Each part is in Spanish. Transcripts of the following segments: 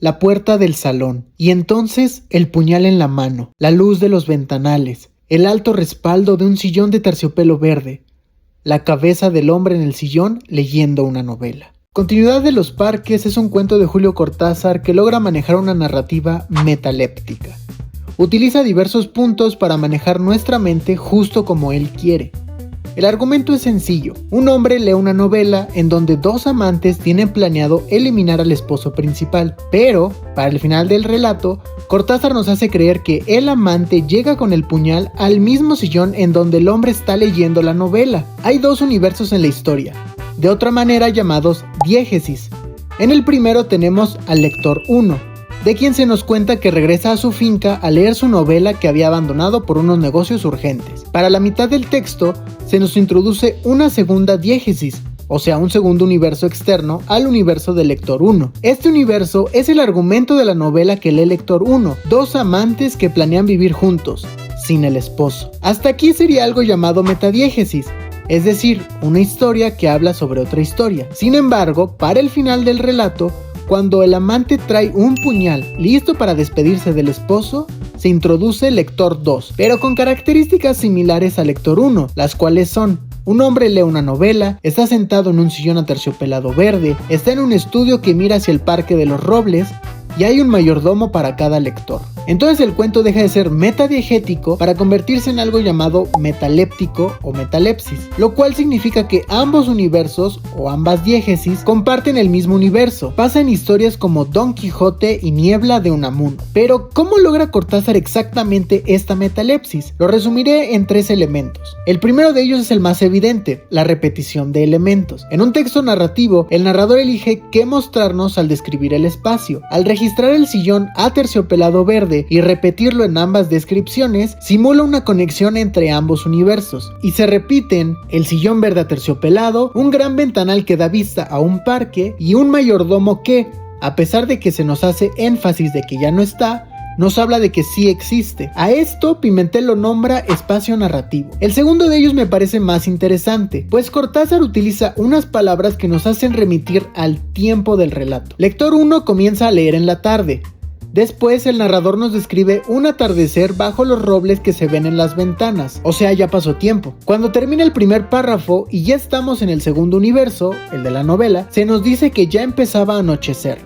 la puerta del salón, y entonces el puñal en la mano, la luz de los ventanales, el alto respaldo de un sillón de terciopelo verde, la cabeza del hombre en el sillón leyendo una novela. Continuidad de los Parques es un cuento de Julio Cortázar que logra manejar una narrativa metaléptica. Utiliza diversos puntos para manejar nuestra mente justo como él quiere. El argumento es sencillo. Un hombre lee una novela en donde dos amantes tienen planeado eliminar al esposo principal, pero, para el final del relato, Cortázar nos hace creer que el amante llega con el puñal al mismo sillón en donde el hombre está leyendo la novela. Hay dos universos en la historia, de otra manera llamados diégesis. En el primero tenemos al lector 1, de quien se nos cuenta que regresa a su finca a leer su novela que había abandonado por unos negocios urgentes. Para la mitad del texto se nos introduce una segunda diégesis, o sea, un segundo universo externo al universo del lector 1. Este universo es el argumento de la novela que lee el lector 1, dos amantes que planean vivir juntos, sin el esposo. Hasta aquí sería algo llamado metadiégesis, es decir, una historia que habla sobre otra historia. Sin embargo, para el final del relato, cuando el amante trae un puñal listo para despedirse del esposo, se introduce el lector 2, pero con características similares al lector 1, las cuales son: un hombre lee una novela, está sentado en un sillón aterciopelado verde, está en un estudio que mira hacia el Parque de los Robles, y hay un mayordomo para cada lector. Entonces el cuento deja de ser metadiegético para convertirse en algo llamado metaléptico o metalepsis, lo cual significa que ambos universos o ambas diégesis comparten el mismo universo. Pasa en historias como Don Quijote y Niebla de Unamuno. Pero ¿cómo logra Cortázar exactamente esta metalepsis? Lo resumiré en 3 elementos. El primero de ellos es el más evidente, la repetición de elementos. En un texto narrativo, el narrador elige qué mostrarnos al describir el espacio. Al registrar el sillón aterciopelado verde y repetirlo en ambas descripciones, simula una conexión entre ambos universos, y se repiten el sillón verde aterciopelado, un gran ventanal que da vista a un parque y un mayordomo que, a pesar de que se nos hace énfasis de que ya no está, nos habla de que sí existe. A esto Pimentel lo nombra espacio narrativo. El segundo de ellos me parece más interesante, pues Cortázar utiliza unas palabras que nos hacen remitir al tiempo del relato. Lector 1 comienza a leer en la tarde. Después el narrador nos describe un atardecer bajo los robles que se ven en las ventanas, o sea, ya pasó tiempo. Cuando termina el primer párrafo y ya estamos en el segundo universo, el de la novela, se nos dice que ya empezaba a anochecer.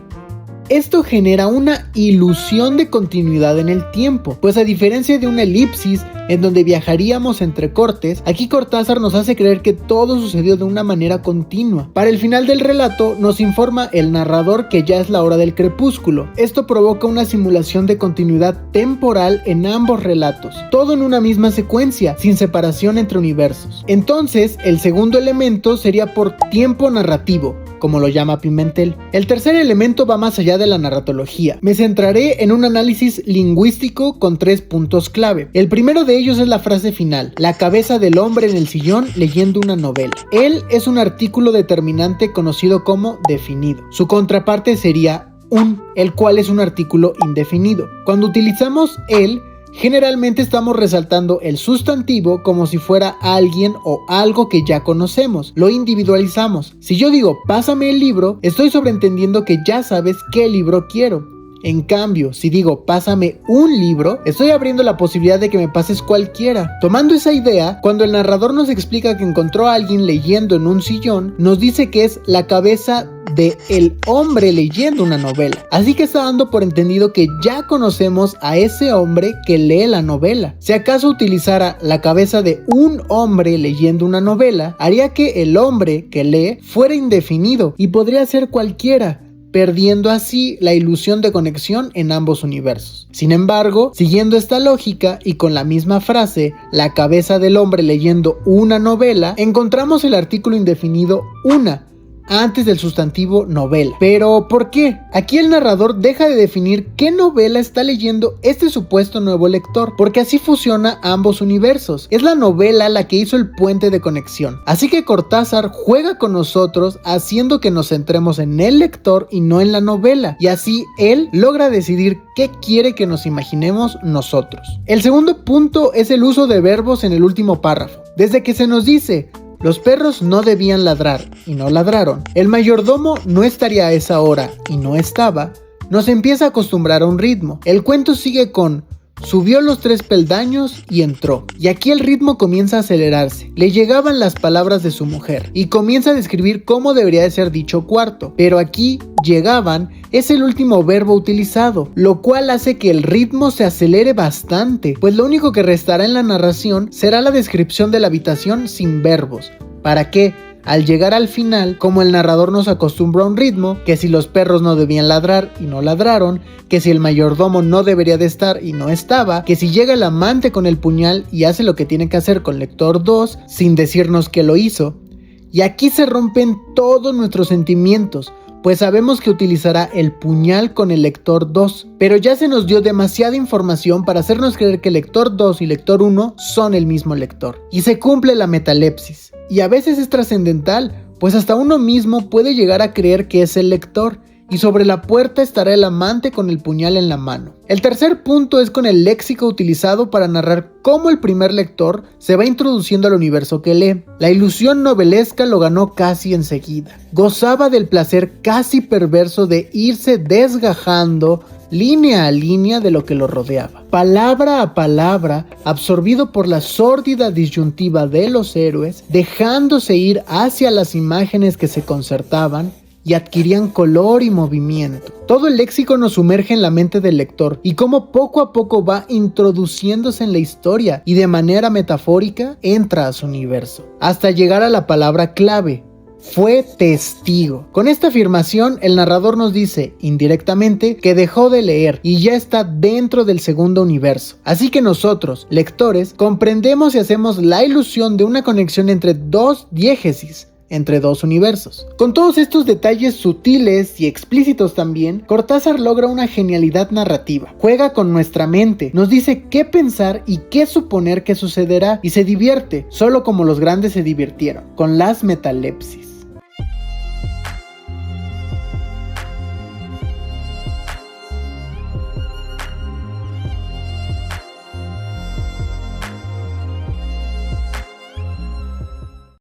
Esto genera una ilusión de continuidad en el tiempo, pues a diferencia de una elipsis en donde viajaríamos entre cortes, aquí Cortázar nos hace creer que todo sucedió de una manera continua. Para el final del relato nos informa el narrador que ya es la hora del crepúsculo. Esto provoca una simulación de continuidad temporal en ambos relatos, todo en una misma secuencia, sin separación entre universos. Entonces, el segundo elemento sería por tiempo narrativo, como lo llama Pimentel. El tercer elemento va más allá de la narratología. Me centraré en un análisis lingüístico con 3 puntos clave. El primero de ellos es la frase final: la cabeza del hombre en el sillón leyendo una novela. Él es un artículo determinante conocido como definido. Su contraparte sería un, el cual es un artículo indefinido. Cuando utilizamos el, generalmente estamos resaltando el sustantivo como si fuera alguien o algo que ya conocemos, lo individualizamos. Si yo digo pásame el libro, estoy sobreentendiendo que ya sabes qué libro quiero. En cambio, si digo pásame un libro, estoy abriendo la posibilidad de que me pases cualquiera. Tomando esa idea, cuando el narrador nos explica que encontró a alguien leyendo en un sillón, nos dice que es la cabeza de el hombre leyendo una novela. Así que está dando por entendido que ya conocemos a ese hombre que lee la novela. Si acaso utilizara la cabeza de un hombre leyendo una novela, haría que el hombre que lee fuera indefinido y podría ser cualquiera, perdiendo así la ilusión de conexión en ambos universos. Sin embargo, siguiendo esta lógica y con la misma frase, la cabeza del hombre leyendo una novela, encontramos el artículo indefinido una, antes del sustantivo novela. ¿Pero por qué? Aquí el narrador deja de definir qué novela está leyendo este supuesto nuevo lector, porque así fusiona ambos universos. Es la novela la que hizo el puente de conexión. Así que Cortázar juega con nosotros haciendo que nos centremos en el lector y no en la novela, y así él logra decidir qué quiere que nos imaginemos nosotros. El segundo punto es el uso de verbos en el último párrafo. Desde que se nos dice los perros no debían ladrar y no ladraron, el mayordomo no estaría a esa hora y no estaba, nos empieza a acostumbrar a un ritmo. El cuento sigue con: subió los 3 peldaños y entró. Y aquí el ritmo comienza a acelerarse. Le llegaban las palabras de su mujer y comienza a describir cómo debería de ser dicho cuarto. Pero aquí llegaban es el último verbo utilizado, lo cual hace que el ritmo se acelere bastante, pues lo único que restará en la narración será la descripción de la habitación sin verbos. ¿Para qué? Al llegar al final, como el narrador nos acostumbró a un ritmo, que si los perros no debían ladrar y no ladraron, que si el mayordomo no debería de estar y no estaba, que si llega el amante con el puñal y hace lo que tiene que hacer con lector 2 sin decirnos que lo hizo. Y aquí se rompen todos nuestros sentimientos, pues sabemos que utilizará el puñal con el lector 2, pero ya se nos dio demasiada información para hacernos creer que lector 2 y lector 1 son el mismo lector. Y se cumple la metalepsis. Y a veces es trascendental, pues hasta uno mismo puede llegar a creer que es el lector, y sobre la puerta estará el amante con el puñal en la mano. El tercer punto es con el léxico utilizado para narrar cómo el primer lector se va introduciendo al universo que lee. La ilusión novelesca lo ganó casi enseguida. Gozaba del placer casi perverso de irse desgajando línea a línea de lo que lo rodeaba. Palabra a palabra, absorbido por la sórdida disyuntiva de los héroes, dejándose ir hacia las imágenes que se concertaban y adquirían color y movimiento. Todo el léxico nos sumerge en la mente del lector y cómo poco a poco va introduciéndose en la historia y de manera metafórica entra a su universo, hasta llegar a la palabra clave: fue testigo. Con esta afirmación, el narrador nos dice, indirectamente, que dejó de leer y ya está dentro del segundo universo. Así que nosotros, lectores, comprendemos y hacemos la ilusión de una conexión entre dos diégesis, entre dos universos. Con todos estos detalles sutiles y explícitos también, Cortázar logra una genialidad narrativa. Juega con nuestra mente, nos dice qué pensar y qué suponer que sucederá y se divierte, solo como los grandes se divirtieron, con las metalepsis.